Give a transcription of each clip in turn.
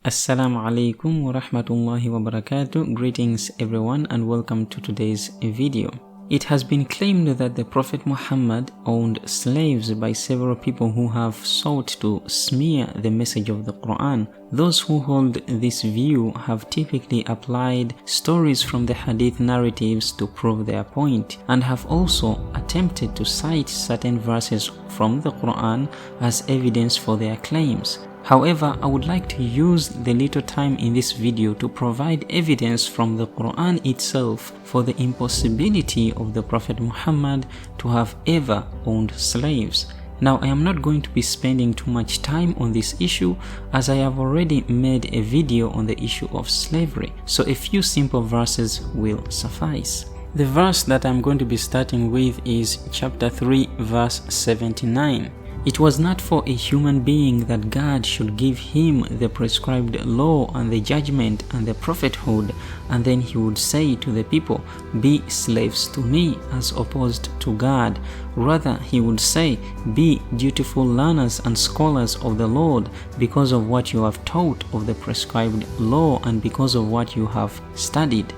Assalamu alaikum wa rahmatullahi wa barakatuh. Greetings everyone and welcome to today's video. It has been claimed that the Prophet Muhammad owned slaves by several people who have sought to smear the message of the Quran. Those who hold this view have typically applied stories from the hadith narratives to prove their point, and have also attempted to cite certain verses from the Quran as evidence for their claims. However, I would like to use the little time in this video to provide evidence from the Quran itself for the impossibility of the Prophet Muhammad to have ever owned slaves. Now, I am not going to be spending too much time on this issue as I have already made a video on the issue of slavery, so a few simple verses will suffice. The verse that I'm going to be starting with is chapter 3 verse 79. It was not for a human being that God should give him the prescribed law and the judgment and the prophethood, and then he would say to the people, "Be slaves to me," as opposed to God. Rather, he would say, "Be dutiful learners and scholars of the Lord because of what you have taught of the prescribed law and because of what you have studied."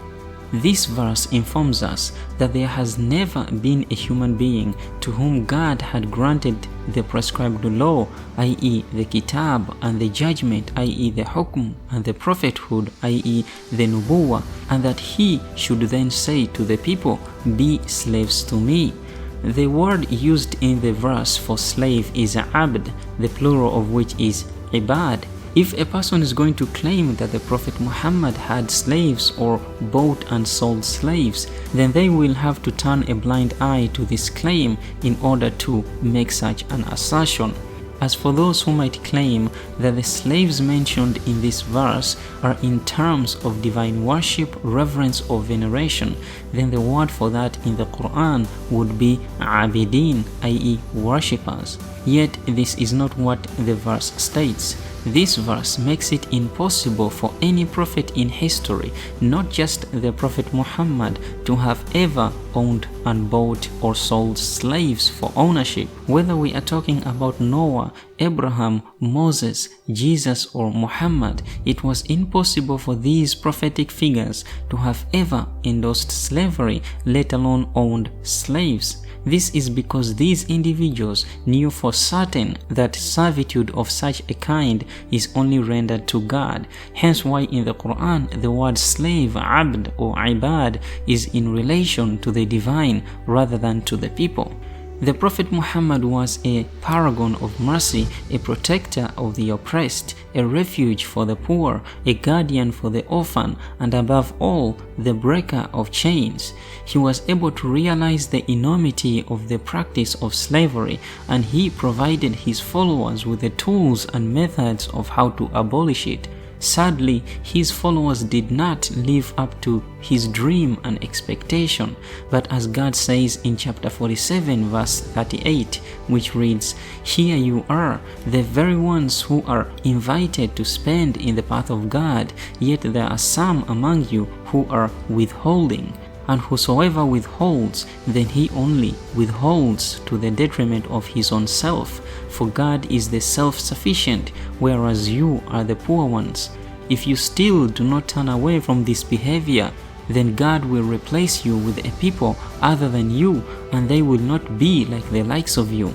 This verse informs us that there has never been a human being to whom God had granted the prescribed law, i.e. the kitab, and the judgment, i.e. the hukm, and the prophethood, i.e. the nubuwah, and that he should then say to the people, "Be slaves to me." The word used in the verse for slave is abd, the plural of which is ibad. If a person is going to claim that the Prophet Muhammad had slaves or bought and sold slaves, then they will have to turn a blind eye to this claim in order to make such an assertion. As for those who might claim that the slaves mentioned in this verse are in terms of divine worship, reverence or veneration, then the word for that in the Quran would be abidin, i.e. worshippers. Yet this is not what the verse states. This verse makes it impossible for any prophet in history, not just the Prophet Muhammad, to have ever owned and bought or sold slaves for ownership. Whether we are talking about Noah, Abraham, Moses, Jesus or Muhammad, it was impossible for these prophetic figures to have ever endorsed slavery, let alone owned slaves. This is because these individuals knew for certain that servitude of such a kind is only rendered to God. Hence why in the Quran the word slave, abd or ibad, is in relation to the divine rather than to the people. The Prophet Muhammad was a paragon of mercy, a protector of the oppressed, a refuge for the poor, a guardian for the orphan, and above all, the breaker of chains. He was able to realize the enormity of the practice of slavery, and he provided his followers with the tools and methods of how to abolish it. Sadly, his followers did not live up to his dream and expectation, but as God says in chapter 47 verse 38, which reads, "Here you are, the very ones who are invited to spend in the path of God, yet there are some among you who are withholding. And whosoever withholds, then he only withholds to the detriment of his own self, for God is the self-sufficient, whereas you are the poor ones. If you still do not turn away from this behavior, then God will replace you with a people other than you, and they will not be like the likes of you."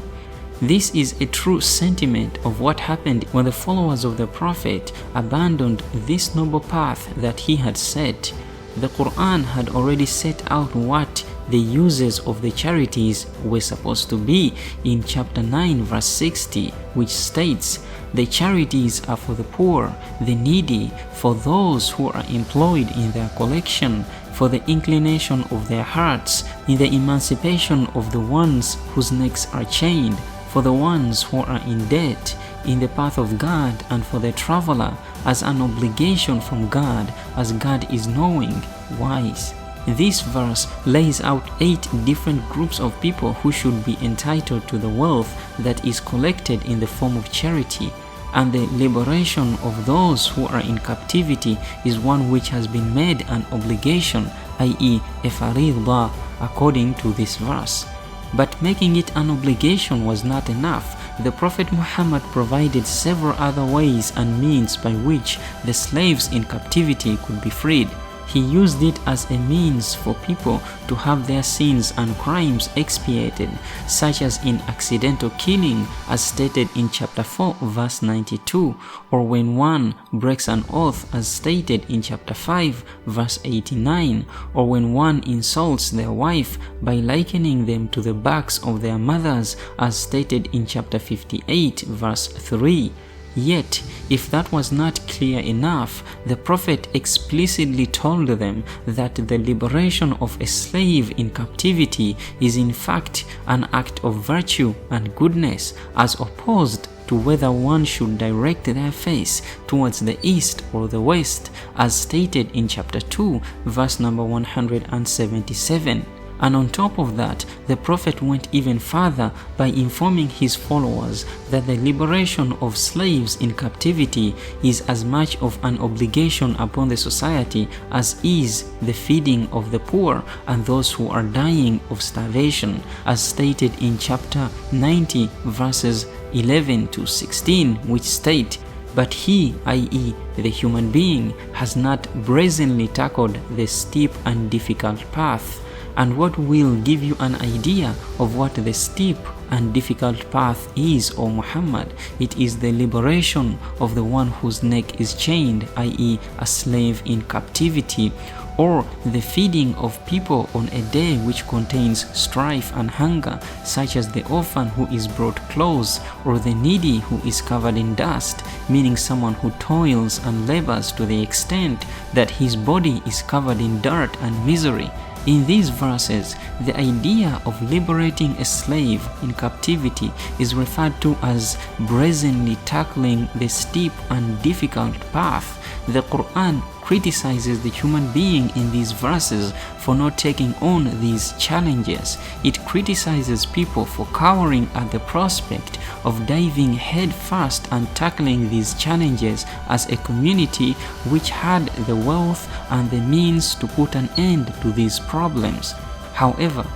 This is a true sentiment of what happened when the followers of the Prophet abandoned this noble path that he had set. The Quran had already set out what the uses of the charities were supposed to be in chapter 9 verse 60, which states, "The charities are for the poor, the needy, for those who are employed in their collection, for the inclination of their hearts, in the emancipation of the ones whose necks are chained, for the ones who are in debt, in the path of God, and for the traveler, as an obligation from God, as God is knowing, wise." This verse lays out 8 different groups of people who should be entitled to the wealth that is collected in the form of charity, and the liberation of those who are in captivity is one which has been made an obligation, i.e. a faridah, according to this verse. But making it an obligation was not enough. the Prophet Muhammad provided several other ways and means by which the slaves in captivity could be freed. He used it as a means for people to have their sins and crimes expiated, such as in accidental killing as stated in chapter 4 verse 92, or when one breaks an oath as stated in chapter 5 verse 89, or when one insults their wife by likening them to the backs of their mothers as stated in chapter 58 verse 3. Yet, if that was not clear enough, the Prophet explicitly told them that the liberation of a slave in captivity is in fact an act of virtue and goodness, as opposed to whether one should direct their face towards the east or the west, as stated in chapter 2, verse number 177. And on top of that, the Prophet went even further by informing his followers that the liberation of slaves in captivity is as much of an obligation upon the society as is the feeding of the poor and those who are dying of starvation, as stated in chapter 90 verses 11 to 16, which state, "But he, i.e. the human being, has not brazenly tackled the steep and difficult path." And what will give you an idea of what the steep and difficult path is, O Muhammad? It is the liberation of the one whose neck is chained, i.e. a slave in captivity, or the feeding of people on a day which contains strife and hunger, such as the orphan who is brought close, or the needy who is covered in dust, meaning someone who toils and labors to the extent that his body is covered in dirt and misery. In these verses, the idea of liberating a slave in captivity is referred to as brazenly tackling the steep and difficult path. The Quran criticizes the human being in these verses for not taking on these challenges. It criticizes people for cowering at the prospect of diving head first and tackling these challenges as a community which had the wealth and the means to put an end to these problems. However,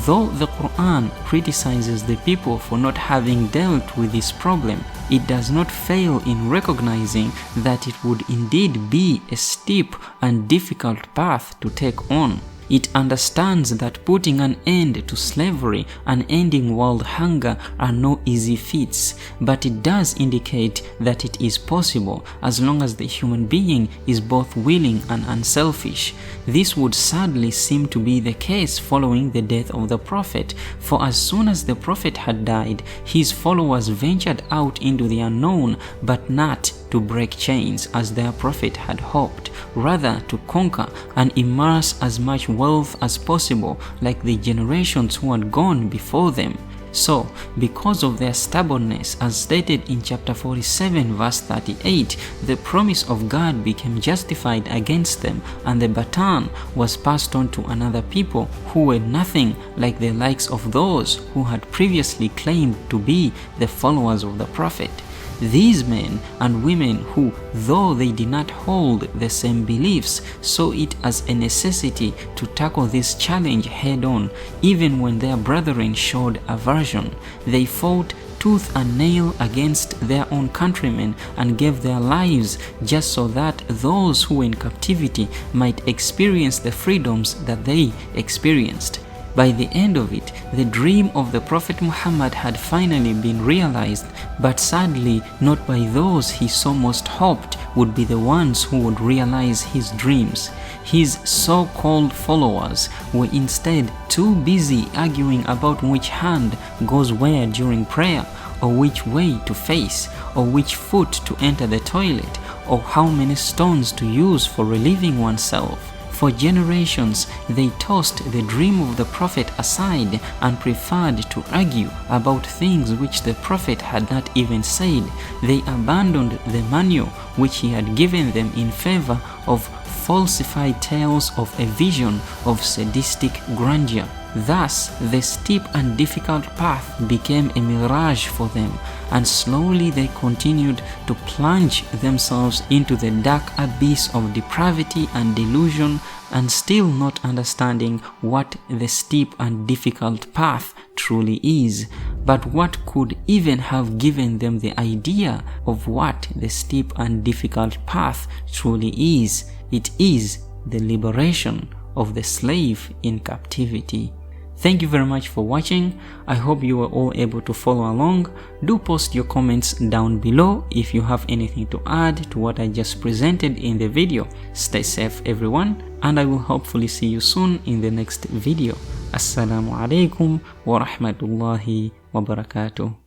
though the Quran criticizes the people for not having dealt with this problem, it does not fail in recognizing that it would indeed be a steep and difficult path to take on. It understands that putting an end to slavery and ending world hunger are no easy feats, but it does indicate that it is possible as long as the human being is both willing and unselfish. This would sadly seem to be the case following the death of the Prophet, for as soon as the Prophet had died, his followers ventured out into the unknown, but not to break chains as their Prophet had hoped, rather to conquer and immerse as much wealth as possible like the generations who had gone before them. So, because of their stubbornness, as stated in chapter 47 verse 38, the promise of God became justified against them, and the baton was passed on to another people who were nothing like the likes of those who had previously claimed to be the followers of the Prophet. These men and women who, though they did not hold the same beliefs, saw it as a necessity to tackle this challenge head-on, even when their brethren showed aversion. They fought tooth and nail against their own countrymen and gave their lives just so that those who were in captivity might experience the freedoms that they experienced. By the end of it, the dream of the Prophet Muhammad had finally been realized, but sadly not by those he so most hoped would be the ones who would realize his dreams. His so-called followers were instead too busy arguing about which hand goes where during prayer, or which way to face, or which foot to enter the toilet, or how many stones to use for relieving oneself. For generations, they tossed the dream of the Prophet aside and preferred to argue about things which the Prophet had not even said. They abandoned the manual which he had given them in favor of falsified tales of a vision of sadistic grandeur. Thus, the steep and difficult path became a mirage for them, and slowly they continued to plunge themselves into the dark abyss of depravity and delusion, and still not understanding what the steep and difficult path truly is, but what could even have given them the idea of what the steep and difficult path truly is? It is the liberation of the slave in captivity. Thank you very much for watching. I hope you were all able to follow along. Do post your comments down below if you have anything to add to what I just presented in the video. Stay safe everyone, and I will hopefully see you soon in the next video. Assalamu alaikum wa rahmatullahi wa barakatuh.